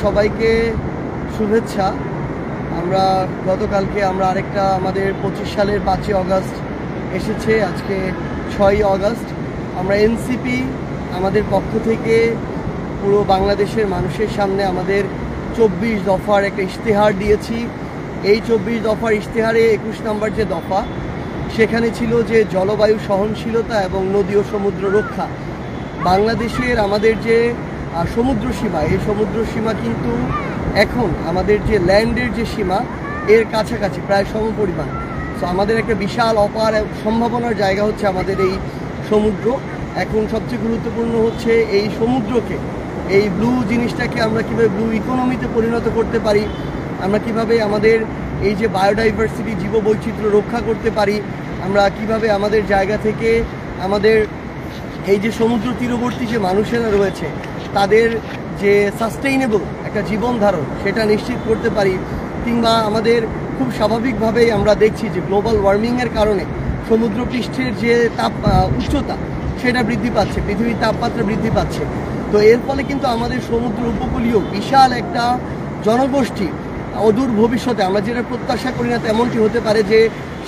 সবাইকে শুভেচ্ছা। আমরা গতকালকে আরেকটা আমাদের 25 সালের 5ই অগাস্ট এসেছে, আজকে 6ই অগাস্ট। আমরা এনসিপি আমাদের পক্ষ থেকে পুরো বাংলাদেশের মানুষের সামনে আমাদের 24 দফার একটা ইশতেহার দিয়েছি। এই 24 দফার ইশতেহারে 21 নম্বর যে দফা, সেখানে ছিল যে জলবায়ু সহনশীলতা এবং নদী ও সমুদ্র রক্ষা। বাংলাদেশের আমাদের যে সমুদ্র সীমা, এই সমুদ্র সীমা কিন্তু এখন আমাদের যে ল্যান্ডের যে সীমা এর কাছাকাছি প্রায় সমপরিমাণ। সো আমাদের একটা বিশাল অপার সম্ভাবনার জায়গা হচ্ছে আমাদের এই সমুদ্র। এখন সবচেয়ে গুরুত্বপূর্ণ হচ্ছে এই সমুদ্রকে, এই ব্লু জিনিসটাকে আমরা কীভাবে ব্লু ইকোনমিতে পরিণত করতে পারি, আমরা কিভাবে আমাদের এই যে বায়োডাইভার্সিটি জীববৈচিত্র্য রক্ষা করতে পারি, আমরা কিভাবে আমাদের জায়গা থেকে আমাদের এই যে সমুদ্র তীরবর্তী যে মানুষেরা রয়েছে তাদের যে সাস্টেইনেবল একটা জীবন ধারণ সেটা নিশ্চিত করতে পারি। কিংবা আমাদের খুব স্বাভাবিকভাবেই আমরা দেখছি যে গ্লোবাল ওয়ার্মিংয়ের কারণে সমুদ্রপৃষ্ঠের যে উচ্চতা সেটা বৃদ্ধি পাচ্ছে, পৃথিবীর তাপমাত্রা বৃদ্ধি পাচ্ছে। তো এর ফলে কিন্তু আমাদের সমুদ্র উপকূলীয় বিশাল একটা জনগোষ্ঠী অদূর ভবিষ্যতে, আমরা যেটা প্রত্যাশা করি না তেমনটি হতে পারে যে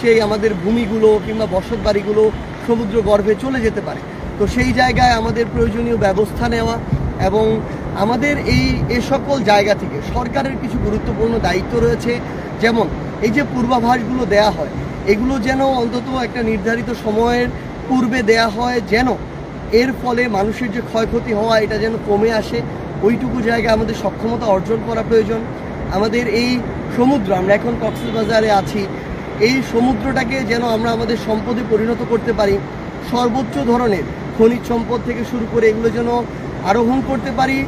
সেই আমাদের ভূমিগুলো কিংবা বসত বাড়িগুলো সমুদ্র গর্ভে চলে যেতে পারে। তো সেই জায়গায় আমাদের প্রয়োজনীয় ব্যবস্থা নেওয়া এবং আমাদের এ সকল জায়গা থেকে সরকারের কিছু গুরুত্বপূর্ণ দায়িত্ব রয়েছে। যেমন এই যে পূর্বাভাসগুলো দেয়া হয়, এগুলো যেন অন্তত একটা নির্ধারিত সময়ের পূর্বে দেয়া হয়, যেন এর ফলে মানুষের যে ক্ষয়ক্ষতি হওয়া এটা যেন কমে আসে। ওইটুকু জায়গায় আমাদের সক্ষমতা অর্জন করা প্রয়োজন। আমাদের এই সমুদ্র, আমরা এখন কক্সবাজারে আছি, এই সমুদ্রটাকে যেন আমরা আমাদের সম্পদে পরিণত করতে পারি। সর্বোচ্চ ধরনের খনিজ সম্পদ থেকে শুরু করে এগুলো যেন আরোহণ করতে পারি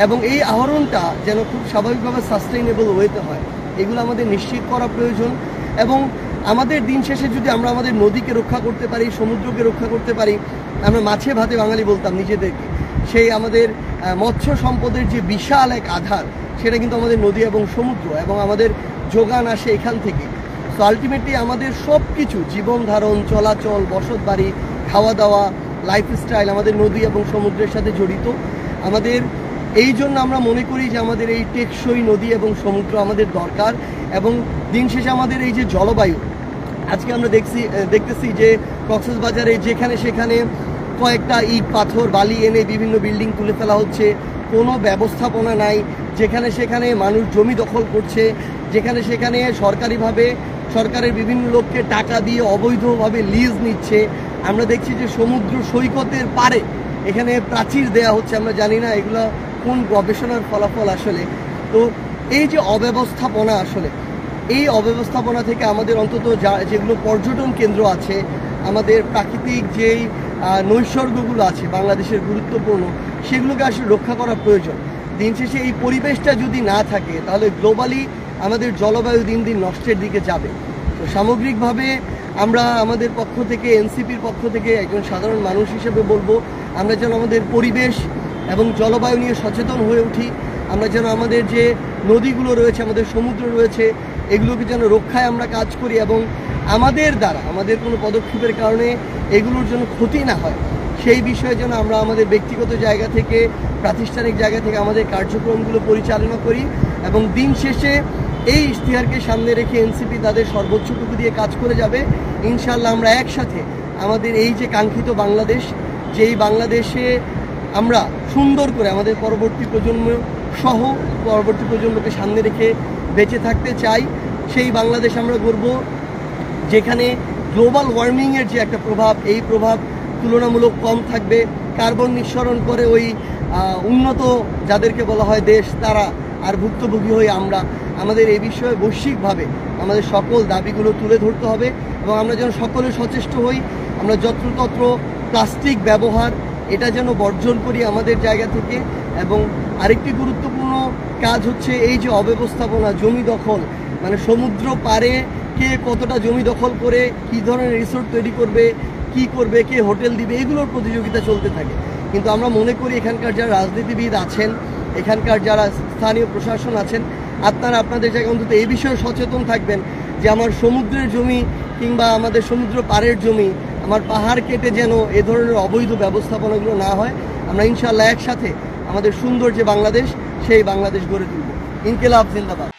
এবং এই আহরণটা যেন খুব স্বাভাবিকভাবে সাস্টেইনেবল ওয়েতে হয়, এগুলো আমাদের নিশ্চিত করা প্রয়োজন। এবং আমাদের দিন শেষে যদি আমরা আমাদের নদীকে রক্ষা করতে পারি, সমুদ্রকে রক্ষা করতে পারি, আমরা মাছে ভাতে বাঙালি বলতাম নিজেদেরকে, সেই আমাদের মৎস্য সম্পদের যে বিশাল এক আধার সেটা কিন্তু আমাদের নদী এবং সমুদ্র, এবং আমাদের যোগান আসে এখান থেকে। সো আলটিমেটলি আমাদের সব কিছু জীবন ধারণ, চলাচল, বসত বাড়ি, খাওয়া দাওয়া, লাইফস্টাইল আমাদের নদী এবং সমুদ্রের সাথে জড়িত। আমাদের এই জন্য আমরা মনে করি যে আমাদের এই টেকসই নদী এবং সমুদ্র আমাদের দরকার। এবং দিন শেষে আমাদের এই যে জলবায়ু, আজকে আমরা দেখতেছি যে কক্সবাজারে যেখানে সেখানে কয়েকটা ইট পাথর বালি এনে বিভিন্ন বিল্ডিং তুলে ফেলা হচ্ছে, কোনো ব্যবস্থাপনা নাই। যেখানে সেখানে মানুষ জমি দখল করছে, যেখানে সেখানে সরকারিভাবে সরকারের বিভিন্ন লোককে টাকা দিয়ে অবৈধভাবে লিজ নিচ্ছে। আমরা দেখছি যে সমুদ্র সৈকতের পারে এখানে প্রাচীর দেয়া হচ্ছে, আমরা জানি না এগুলো কোন গবেষণার ফলাফল আসলে। তো এই যে অব্যবস্থাপনা, আসলে এই অব্যবস্থাপনা থেকে আমাদের অন্তত যেগুলো পর্যটন কেন্দ্র আছে, আমাদের প্রাকৃতিক যেই নৈসর্গগুলো আছে বাংলাদেশের গুরুত্বপূর্ণ, সেগুলোকে আসলে রক্ষা করা প্রয়োজন। দিন শেষে এই পরিবেশটা যদি না থাকে তাহলে গ্লোবালি আমাদের জলবায়ু দিন দিন নষ্টের দিকে যাবে। তো সামগ্রিকভাবে আমরা আমাদের পক্ষ থেকে, এনসিপির পক্ষ থেকে একজন সাধারণ মানুষ হিসেবে বলবো, আমরা যেন আমাদের পরিবেশ এবং জলবায়ু নিয়ে সচেতন হয়ে উঠি। আমরা যেন আমাদের যে নদীগুলো রয়েছে, আমাদের সমুদ্র রয়েছে, এগুলোকে যেন রক্ষায় আমরা কাজ করি এবং আমাদের দ্বারা আমাদের কোনো পদক্ষেপের কারণে এগুলোর জন্য ক্ষতি না হয়, সেই বিষয়ে যেন আমরা আমাদের ব্যক্তিগত জায়গা থেকে, প্রাতিষ্ঠানিক জায়গা থেকে আমাদের কার্যক্রমগুলো পরিচালনা করি। এবং দিন শেষে এই ইশতেহারকে সামনে রেখে এনসিপি তাদের সর্বোচ্চটুকু দিয়ে কাজ করে যাবে। ইনশাআল্লাহ আমরা একসাথে আমাদের এই যে কাঙ্ক্ষিত বাংলাদেশ, যেই বাংলাদেশে আমরা সুন্দর করে আমাদের পরবর্তী প্রজন্ম সহ পরবর্তী প্রজন্মকে সামনে রেখে বেঁচে থাকতে চাই, সেই বাংলাদেশ আমরা গড়ব যেখানে গ্লোবাল ওয়ার্মিংয়ের যে একটা প্রভাব, এই প্রভাব তুলনামূলক কম থাকবে। কার্বন নিঃসরণ করে ওই উন্নত যাদেরকে বলা হয় দেশ, তারা আর ভুক্তভোগী হয়ে আমরা আমাদের এই বিষয়ে বৈশ্বিকভাবে আমাদের সকল দাবিগুলো তুলে ধরতে হবে এবং আমরা যেন সকলে সচেষ্ট হই। আমরা যত্রতত্র প্লাস্টিক ব্যবহার এটা যেন বর্জন করি আমাদের জায়গা থেকে। এবং আরেকটি গুরুত্বপূর্ণ কাজ হচ্ছে এই যে অব্যবস্থাপনা, জমি দখল, মানে সমুদ্র পারে কে কতটা জমি দখল করে কী ধরনের রিসোর্ট তৈরি করবে, কি করবে, কে হোটেল দিবে, এগুলোর প্রতিযোগিতা চলতে থাকে। কিন্তু আমরা মনে করি এখানকার যারা রাজনীতিবিদ আছেন, এখানকার যারা স্থানীয় প্রশাসন আছেন, আপনারা আপনাদের জায়গায় অন্তত এই বিষয়ে সচেতন থাকবেন যে আমার সমুদ্রের জমি কিংবা আমাদের সমুদ্র পাড়ের জমি, আমার পাহাড় কেটে যেন এ ধরনের অবৈধ ব্যবস্থাপনাগুলো না হয়। আমরা ইনশাআল্লাহ একসাথে আমাদের সুন্দর যে বাংলাদেশ সেই বাংলাদেশ গড়ে তুলব। ইনকিলাব জিন্দাবাদ।